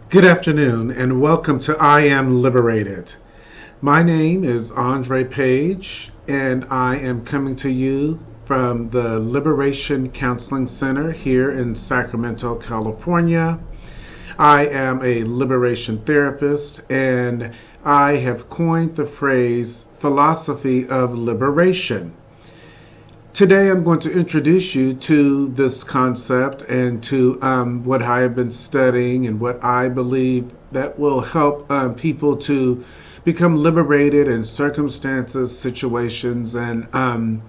Good afternoon and welcome to I Am Liberated. My name is Paige and I am coming to you from the Liberation Counseling Center here in Sacramento, California. I am a liberation therapist and I have coined the phrase Philosophy of Liberation. Today I'm going to introduce you to this concept and to what I have been studying and what I believe that will help people to become liberated in circumstances, situations, and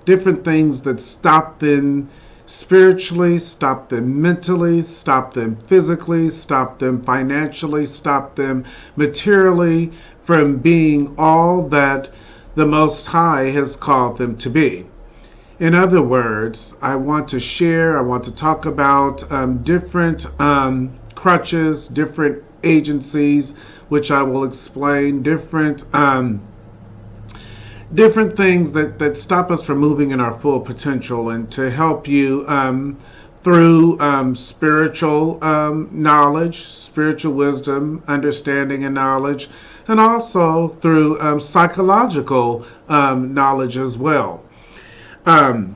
different things that stop them spiritually, stop them mentally, stop them physically, stop them financially, stop them materially from being all that the Most High has called them to be. In other words, I want to talk about different crutches, different agencies, which I will explain, different things that stop us from moving in our full potential, and to help you through spiritual knowledge, spiritual wisdom, understanding and knowledge, and also through psychological knowledge as well. The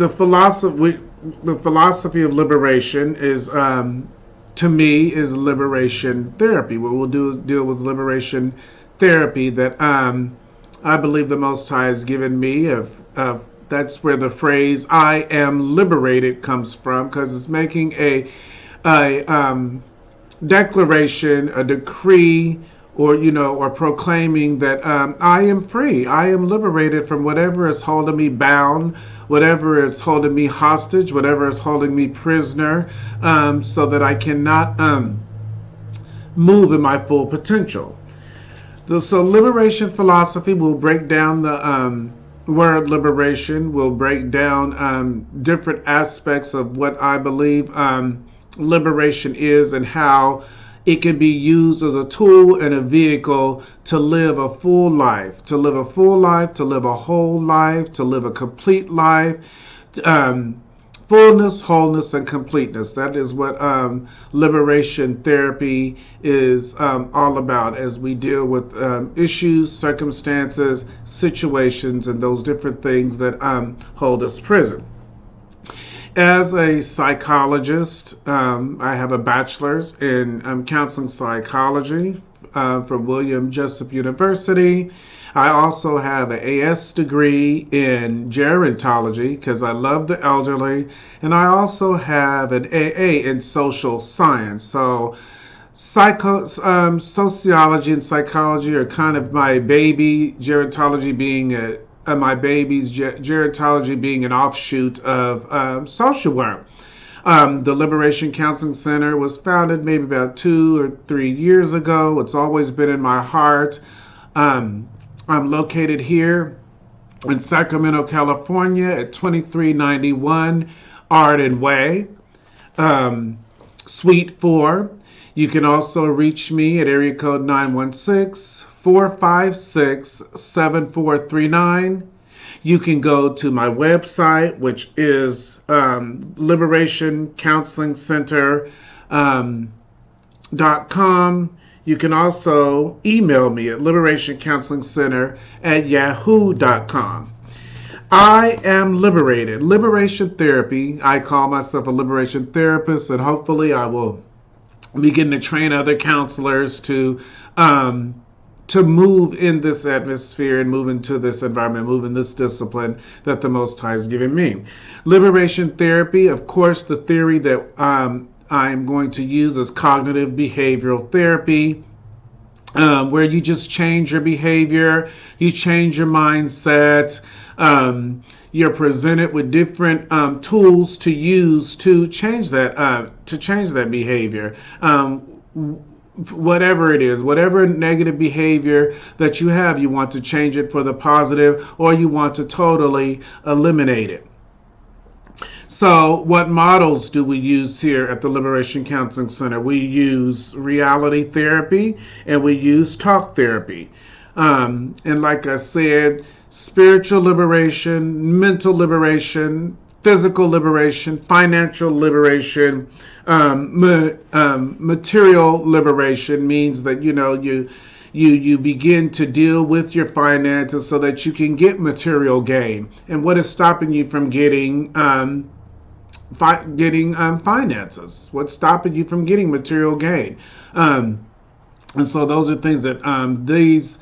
philosophy of liberation is, to me, is liberation therapy. Where we'll deal with liberation therapy that I believe the Most High has given me. That's where the phrase "I am liberated" comes from, because it's making a declaration, a decree, or proclaiming that I am free, I am liberated from whatever is holding me bound, whatever is holding me hostage, whatever is holding me prisoner, so that I cannot move in my full potential. So liberation philosophy will break down the word liberation, will break down different aspects of what I believe liberation is, and how it can be used as a tool and a vehicle to live a full life, to live a whole life, to live a complete life, fullness, wholeness, and completeness. That is what liberation therapy is all about, as we deal with issues, circumstances, situations, and those different things that hold us prison. As a psychologist, I have a bachelor's in counseling psychology from William Jessup University. I also have an AS degree in gerontology because I love the elderly, and I also have an AA in social science. So sociology and psychology are kind of my baby, gerontology being gerontology being an offshoot of social work. The Liberation Counseling Center was founded maybe about 2 or 3 years ago. It's always been in my heart. I'm located here in Sacramento, California at 2391 Arden Way, Suite 4. You can also reach me at area code 916-456-7439. You can go to my website, which is liberationcounselingcenter.com. You can also email me at liberationcounselingcenter@yahoo.com. I am liberated. Liberation therapy. I call myself a liberation therapist, and hopefully I will begin to train other counselors to move in this atmosphere and move into this environment, move in this discipline that the Most High has given me. Liberation therapy, of course, the theory that I'm going to use is cognitive behavioral therapy, where you just change your behavior, you change your mindset, you're presented with different tools to use to change that behavior. Whatever it is, whatever negative behavior that you have, you want to change it for the positive, or you want to totally eliminate it. So what models do we use here at the Liberation Counseling Center? We use reality therapy and we use talk therapy. And like I said, spiritual liberation, mental liberation, physical liberation, financial liberation, material liberation means that, you begin to deal with your finances so that you can get material gain. And what is stopping you from getting finances? What's stopping you from getting material gain? And so those are things that these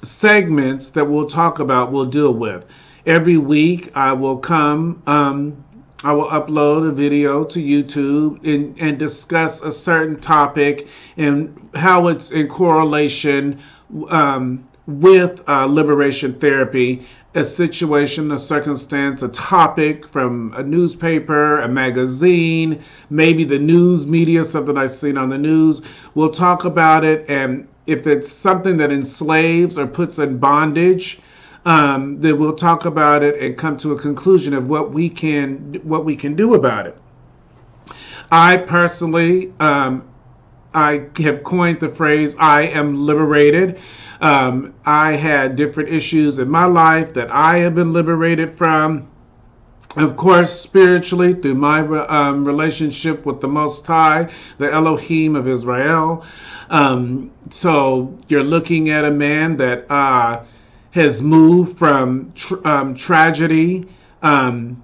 segments that we'll talk about will deal with. Every week I will upload a video to YouTube and discuss a certain topic and how it's in correlation with liberation therapy, a situation, a circumstance, a topic from a newspaper, a magazine, maybe the news media, something I've seen on the news. We'll talk about it, and if it's something that enslaves or puts in bondage, then we'll talk about it and come to a conclusion of what we can do about it. I personally, I have coined the phrase, I am liberated. I had different issues in my life that I have been liberated from. Of course, spiritually, through my relationship with the Most High, the Elohim of Israel. So you're looking at a man that has moved from tragedy and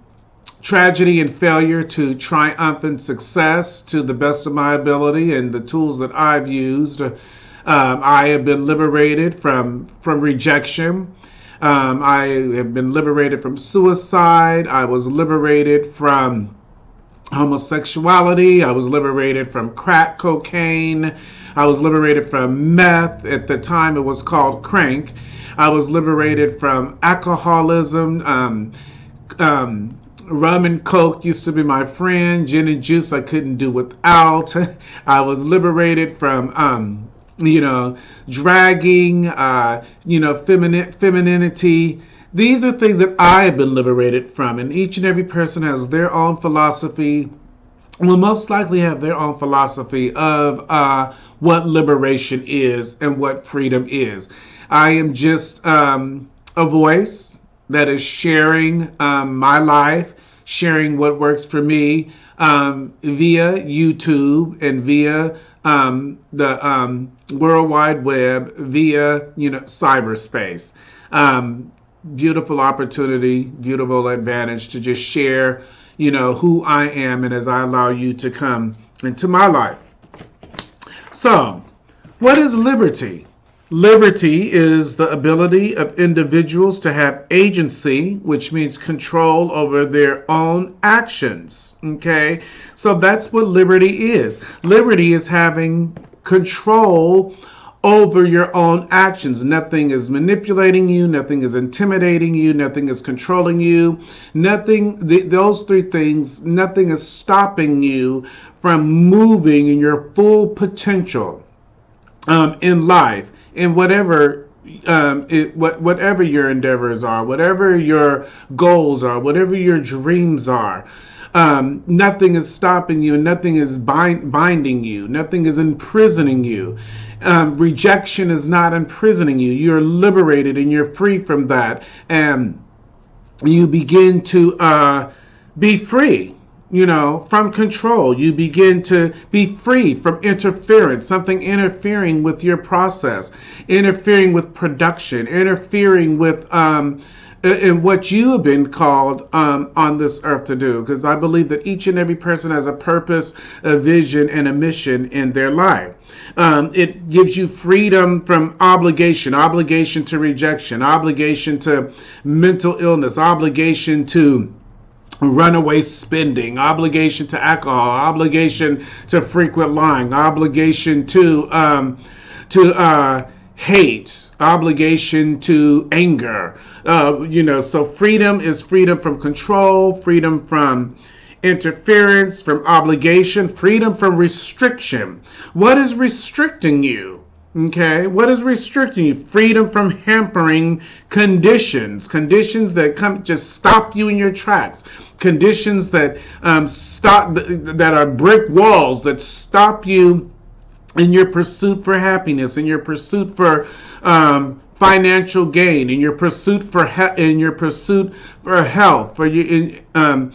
failure to triumphant success to the best of my ability and the tools that I've used. I have been liberated from rejection. I have been liberated from suicide. I was liberated from homosexuality. I was liberated from crack cocaine. I was liberated from meth. At the time, it was called crank. I was liberated from alcoholism. Rum and coke used to be my friend. Gin and juice I couldn't do without. I was liberated from dragging, femininity. These are things that I have been liberated from, and each and every person has their own philosophy, will most likely have their own philosophy of what liberation is and what freedom is. I am just a voice that is sharing my life, sharing what works for me via YouTube and via the World Wide Web, via cyberspace. Beautiful opportunity, beautiful advantage to just share who I am, and as I allow you to come into my life. So, what is liberty? Liberty is the ability of individuals to have agency, which means control over their own actions. Okay, so that's what liberty is. Liberty is having control over your own actions. Nothing is manipulating you, nothing is intimidating you, nothing is controlling you, those three things, nothing is stopping you from moving in your full potential in life, in whatever whatever your endeavors are, whatever your goals are, whatever your dreams are. Nothing is stopping you, nothing is binding you, nothing is imprisoning you. Rejection is not imprisoning you. You're liberated and you're free from that. And you begin to be free, from control. You begin to be free from interference, something interfering with your process, interfering with production, interfering with in what you have been called on this earth to do. Because I believe that each and every person has a purpose, a vision, and a mission in their life. It gives you freedom from obligation to rejection, obligation to mental illness, obligation to runaway spending, obligation to alcohol, obligation to frequent lying, obligation to hate, obligation to anger. So freedom is freedom from control, freedom from interference, from obligation, freedom from restriction. What is restricting you? Okay, what is restricting you? Freedom from hampering conditions that just stop you in your tracks, conditions that that are brick walls that stop you in your pursuit for happiness, in your pursuit for financial gain, in your pursuit for health, for you in